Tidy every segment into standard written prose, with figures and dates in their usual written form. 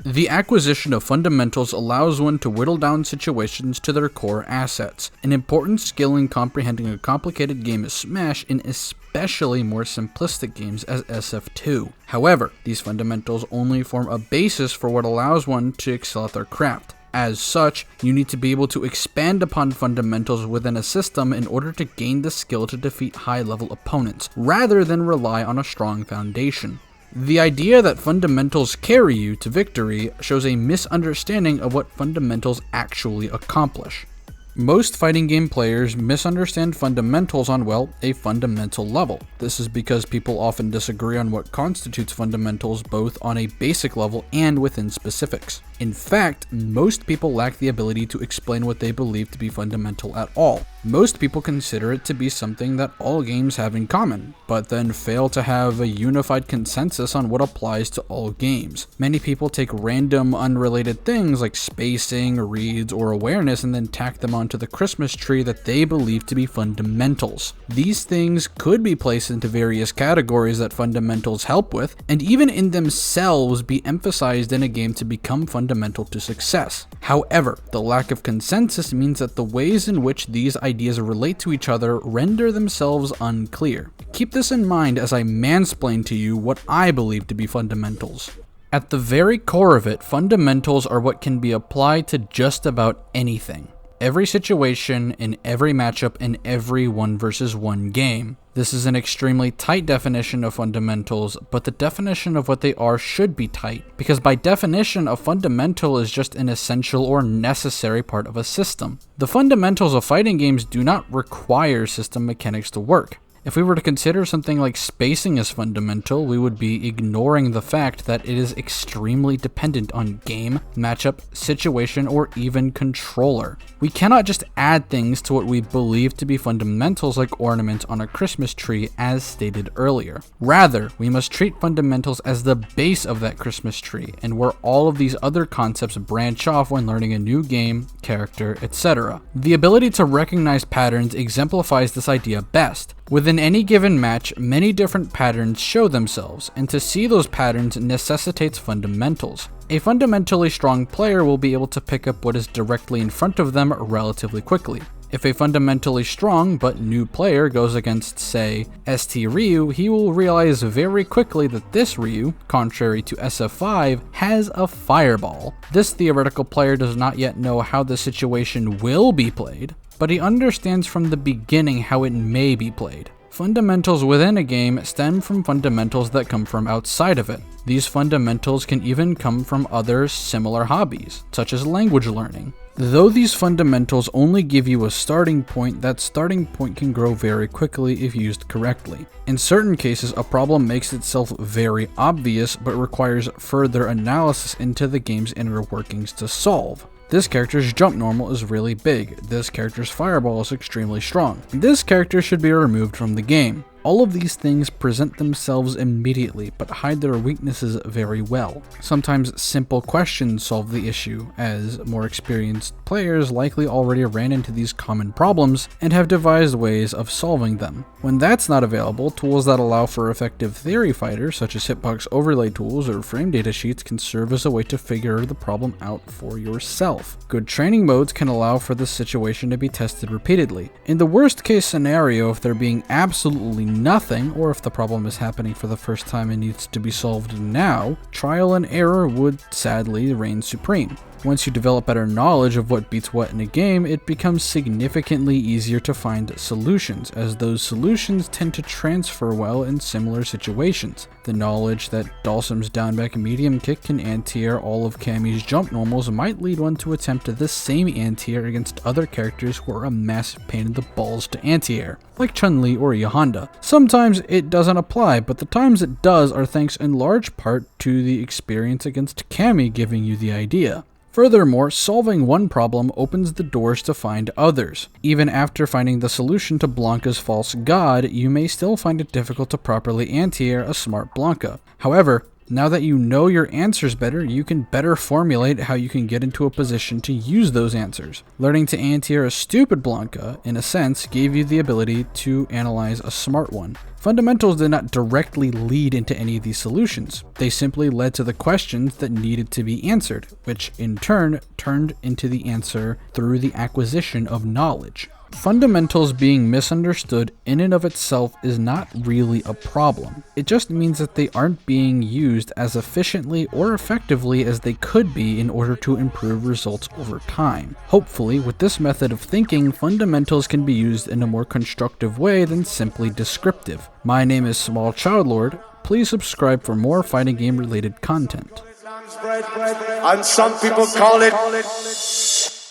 The acquisition of fundamentals allows one to whittle down situations to their core assets, an important skill in comprehending a complicated game as Smash in especially more simplistic games as SF2. However, these fundamentals only form a basis for what allows one to excel at their craft. As such, you need to be able to expand upon fundamentals within a system in order to gain the skill to defeat high-level opponents, rather than rely on a strong foundation. The idea that fundamentals carry you to victory shows a misunderstanding of what fundamentals actually accomplish. Most fighting game players misunderstand fundamentals on, well, a fundamental level. This is because people often disagree on what constitutes fundamentals both on a basic level and within specifics. In fact, most people lack the ability to explain what they believe to be fundamental at all. Most people consider it to be something that all games have in common, but then fail to have a unified consensus on what applies to all games. Many people take random, unrelated things like spacing, reads, or awareness and then tack them onto the Christmas tree that they believe to be fundamentals. These things could be placed into various categories that fundamentals help with, and even in themselves be emphasized in a game to become fundamental to success. However, the lack of consensus means that the ways in which these ideas relate to each other render themselves unclear. Keep this in mind as I mansplain to you what I believe to be fundamentals. At the very core of it, fundamentals are what can be applied to just about anything. Every situation, in every matchup, in every 1v1 game. This is an extremely tight definition of fundamentals, but the definition of what they are should be tight, because by definition, a fundamental is just an essential or necessary part of a system. The fundamentals of fighting games do not require system mechanics to work. If we were to consider something like spacing as fundamental, we would be ignoring the fact that it is extremely dependent on game, matchup, situation, or even controller. We cannot just add things to what we believe to be fundamentals like ornaments on a Christmas tree as stated earlier. Rather, we must treat fundamentals as the base of that Christmas tree, and where all of these other concepts branch off when learning a new game, character, etc. The ability to recognize patterns exemplifies this idea best. Within any given match, many different patterns show themselves, and to see those patterns necessitates fundamentals. A fundamentally strong player will be able to pick up what is directly in front of them relatively quickly. If a fundamentally strong but new player goes against, say, ST Ryu, he will realize very quickly that this Ryu, contrary to SF5, has a fireball. This theoretical player does not yet know how the situation will be played, but he understands from the beginning how it may be played. Fundamentals within a game stem from fundamentals that come from outside of it. These fundamentals can even come from other similar hobbies, such as language learning. Though these fundamentals only give you a starting point, that starting point can grow very quickly if used correctly. In certain cases, a problem makes itself very obvious but requires further analysis into the game's inner workings to solve. This character's jump normal is really big, this character's fireball is extremely strong, this character should be removed from the game. All of these things present themselves immediately, but hide their weaknesses very well. Sometimes simple questions solve the issue, as more experienced players likely already ran into these common problems and have devised ways of solving them. When that's not available, tools that allow for effective theory fighters, such as hitbox overlay tools or frame data sheets, can serve as a way to figure the problem out for yourself. Good training modes can allow for the situation to be tested repeatedly. In the worst case scenario, if there being absolutely nothing, or if the problem is happening for the first time and needs to be solved now, trial and error would sadly reign supreme. Once you develop better knowledge of what beats what in a game, it becomes significantly easier to find solutions, as those solutions tend to transfer well in similar situations. The knowledge that Dhalsim's down back medium kick can anti-air all of Cammy's jump normals might lead one to attempt this same anti-air against other characters who are a massive pain in the balls to anti-air, like Chun-Li or Yahanda. Sometimes it doesn't apply, but the times it does are thanks in large part to the experience against Cammy giving you the idea. Furthermore, solving one problem opens the doors to find others. Even after finding the solution to Blanca's false god, you may still find it difficult to properly anti-air a smart Blanca. However, Now that you know your answers better, you can better formulate how you can get into a position to use those answers. Learning to anti a stupid Blanca, in a sense, gave you the ability to analyze a smart one. Fundamentals did not directly lead into any of these solutions. They simply led to the questions that needed to be answered, which in turn turned into the answer through the acquisition of knowledge. Fundamentals being misunderstood in and of itself is not really a problem. It just means that they aren't being used as efficiently or effectively as they could be in order to improve results over time. Hopefully, with this method of thinking, fundamentals can be used in a more constructive way than simply descriptive. My name is Small Child Lord. Please subscribe for more fighting game related content. And some people call it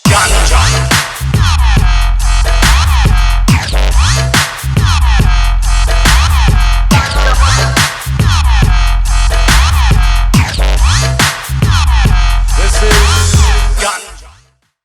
ganja.